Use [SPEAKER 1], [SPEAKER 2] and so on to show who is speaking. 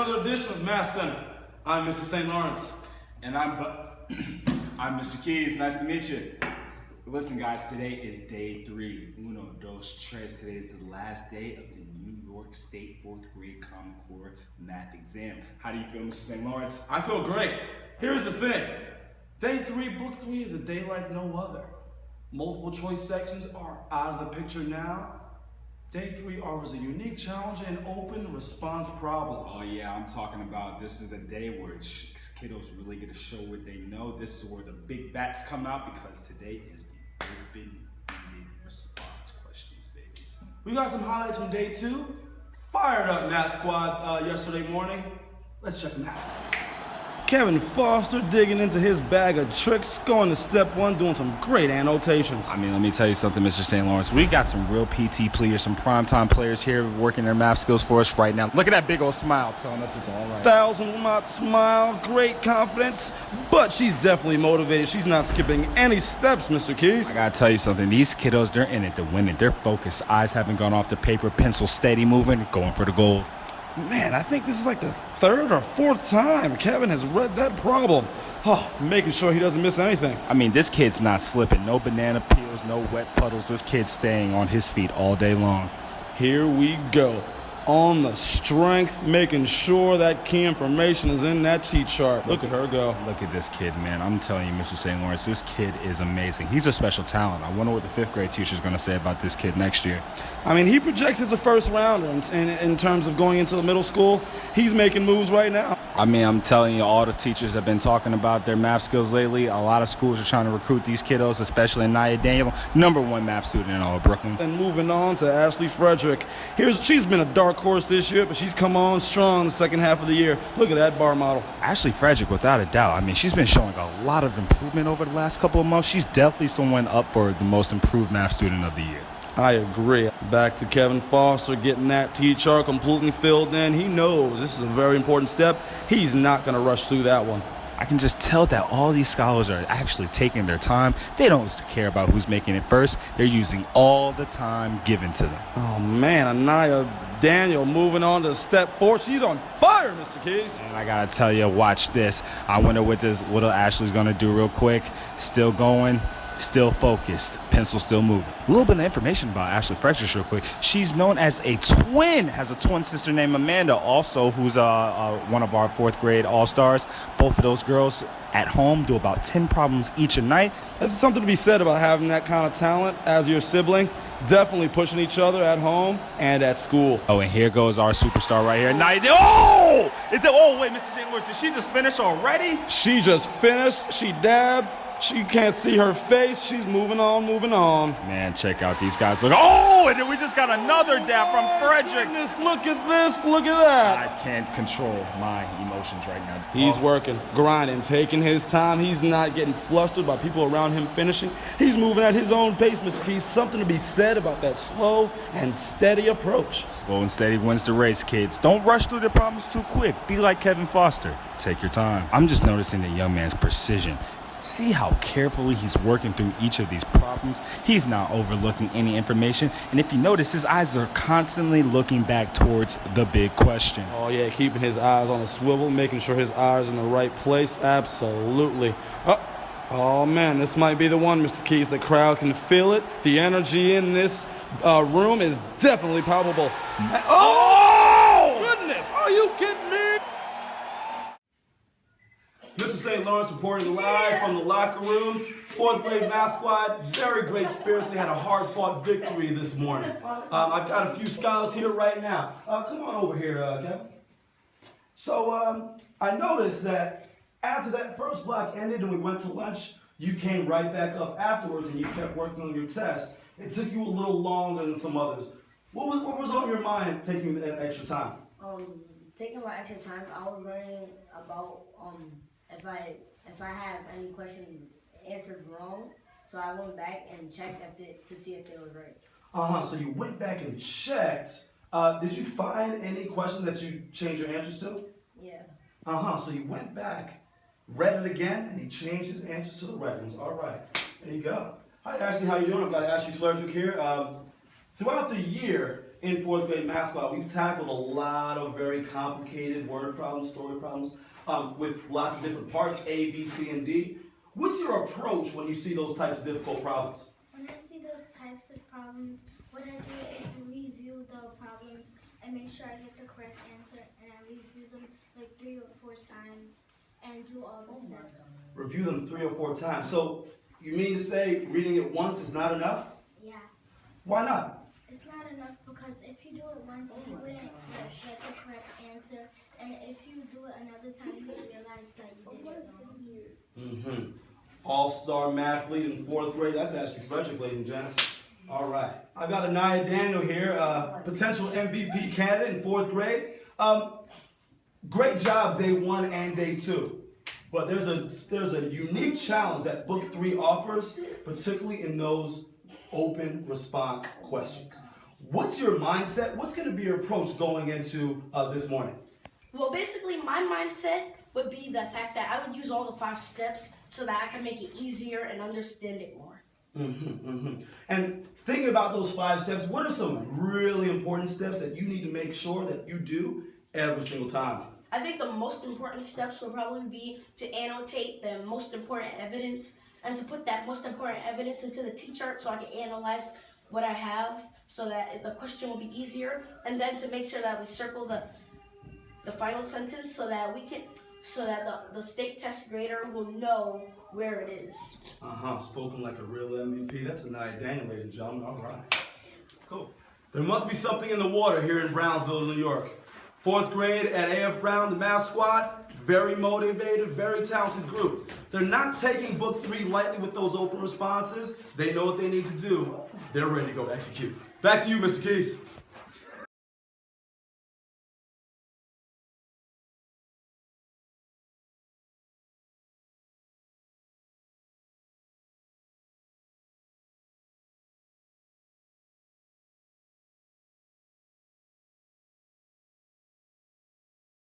[SPEAKER 1] another edition of Math Center. I'm Mr. St. Lawrence.
[SPEAKER 2] And I'm Mr. Keys. Nice to meet you. Listen, guys, today is day 3. Uno, dos, tres. Today is the last day of the New York State 4th grade Common Core math exam. How do you feel, Mr. St. Lawrence?
[SPEAKER 1] I feel great. Here's the thing. Day 3, book 3 is a day like no other. Multiple choice sections are out of the picture now. Day 3 offers a unique challenge and open response problems.
[SPEAKER 2] Oh yeah, I'm talking about this is a day where kiddos really get to show what they know. This is where the big bats come out because today is the open-ended response questions, baby.
[SPEAKER 1] We got some highlights from day 2. Fired up math squad yesterday morning. Let's check them out. Kevin Foster digging into his bag of tricks, going to step 1, doing some great annotations.
[SPEAKER 2] I mean, let me tell you something, Mr. St. Lawrence. We got some real PT players, some primetime players here working their math skills for us right now. Look at that big old smile telling us it's all right.
[SPEAKER 1] 1,000-watt smile, great confidence, but she's definitely motivated. She's not skipping any steps, Mr. Keys.
[SPEAKER 2] I gotta tell you something. These kiddos, they're in it to win it. They're focused. Eyes haven't gone off the paper, pencil steady moving, going for the gold.
[SPEAKER 1] Man, I think this is like the 3rd or 4th time Kevin has read that problem. Oh, making sure he doesn't miss anything.
[SPEAKER 2] I mean, this kid's not slipping. No banana peels, no wet puddles. This kid's staying on his feet all day long.
[SPEAKER 1] Here we go. On the strength, making sure that key information is in that cheat chart. Look at her go.
[SPEAKER 2] Look at this kid, man. I'm telling you, Mr. St. Lawrence, this kid is amazing. He's a special talent. I wonder what the 5th grade teacher's going to say about this kid next year.
[SPEAKER 1] I mean, he projects as a first rounder in terms of going into the middle school. He's making moves right now.
[SPEAKER 2] I mean, I'm telling you, all the teachers have been talking about their math skills lately. A lot of schools are trying to recruit these kiddos, especially Naya Daniel, #1 math student in all of Brooklyn.
[SPEAKER 1] And moving on to Ashley Frederick. She's been a dark horse this year, but she's come on strong in the second half of the year. Look at that bar model.
[SPEAKER 2] Ashley Frederick, without a doubt. I mean, she's been showing a lot of improvement over the last couple of months. She's definitely someone up for the most improved math student of the year.
[SPEAKER 1] I agree. Back to Kevin Foster getting that T-chart completely filled in. He knows this is a very important step. He's not going to rush through that one.
[SPEAKER 2] I can just tell that all these scholars are actually taking their time. They don't care about who's making it first. They're using all the time given to them.
[SPEAKER 1] Oh, man, Anaya Daniel moving on to step 4. She's on fire, Mr. Keys.
[SPEAKER 2] And I got to tell you, watch this. I wonder what Ashley's going to do real quick. Still going. Still focused, pencil still moving. A little bit of information about Ashley Frederick real quick. She's known as a twin, has a twin sister named Amanda also, who's one of our 4th grade all-stars. Both of those girls at home do about 10 problems each a night.
[SPEAKER 1] There's something to be said about having that kind of talent as your sibling. Definitely pushing each other at home and at school.
[SPEAKER 2] Oh, and here goes our superstar right here. Oh! Oh, wait, Mr. St. Louis, did she just finish already?
[SPEAKER 1] She just finished. She dabbed. She can't see her face. She's moving on, moving on.
[SPEAKER 2] Man, check out these guys. Look. Oh, and then we just got another dab from Frederick.
[SPEAKER 1] Look at this. Look at that.
[SPEAKER 2] I can't control my emotions right now.
[SPEAKER 1] He's working, grinding, taking his time. He's not getting flustered by people around him finishing. He's moving at his own pace, Mr. Keys. Something to be said about that slow and steady approach.
[SPEAKER 2] Slow and steady wins the race, kids. Don't rush through the problems too quick. Be like Kevin Foster. Take your time. I'm just noticing the young man's precision. See how carefully he's working through each of these problems. He's not overlooking any information. And if you notice, his eyes are constantly looking back towards the big question.
[SPEAKER 1] Oh, yeah, keeping his eyes on a swivel, making sure his eyes are in the right place. Absolutely. Oh, man, this might be the one, Mr. Keys. The crowd can feel it. The energy in this room is definitely palpable. Oh, goodness. Are you kidding me? Mr. St. Lawrence reporting live from the locker room. 4th grade math squad, very great spirits. They had a hard-fought victory this morning. I've got a few scholars here right now. Come on over here, Kevin. So I noticed that after that first block ended and we went to lunch, you came right back up afterwards and you kept working on your test. It took you a little longer than some others. What was on your mind taking that extra time?
[SPEAKER 3] Taking my extra time, I was learning about if I have any questions answered wrong, so I went back and checked to see if they were right.
[SPEAKER 1] So you went back and checked. Did you find any questions that you changed your answers to?
[SPEAKER 3] Yeah.
[SPEAKER 1] So you went back, read it again, and he changed his answers to the right ones. All right, there you go. Hi Ashley, how you doing? I've got Ashley Frederick here. Throughout the year, in fourth grade math squad, we've tackled a lot of very complicated word problems, story problems, with lots of different parts, A, B, C, and D. What's your approach when you see those types of difficult problems?
[SPEAKER 4] When I see those types of problems, what I do is review the problems and make sure I get the correct answer, and I review them like 3 or 4 times and do all the steps.
[SPEAKER 1] Review them 3 or 4 times. So you mean to say reading it once is not enough?
[SPEAKER 4] Yeah.
[SPEAKER 1] Why not?
[SPEAKER 4] It's not enough because if you do it once, you wouldn't get the correct answer, and if you do it another time, you would realize that you did it wrong.
[SPEAKER 1] All-star mathlete in 4th grade. That's Ashley Frederick, ladies and gents. All right. I've got Anaya Daniel here, potential MVP candidate in 4th grade. Great job day 1 and day 2. But there's a unique challenge that Book 3 offers, particularly in those open response questions. What's your mindset? What's going to be your approach going into this morning?
[SPEAKER 5] Well, basically, my mindset would be the fact that I would use all the 5 steps so that I can make it easier and understand it more.
[SPEAKER 1] And thinking about those 5 steps, what are some really important steps that you need to make sure that you do every single time?
[SPEAKER 5] I think the most important steps would probably be to annotate the most important evidence and to put that most important evidence into the T-chart so I can analyze what I have so that the question will be easier, and then to make sure that we circle the final sentence so that the state test grader will know where it is.
[SPEAKER 1] Spoken like a real MVP. That's Anaya Daniel, ladies and gentlemen. All right. Cool. There must be something in the water here in Brownsville, New York. 4th grade at AF Brown, the math squad, very motivated, very talented group. They're not taking Book 3 lightly with those open responses. They know what they need to do. They're ready to go execute. Back to you, Mr. Keys.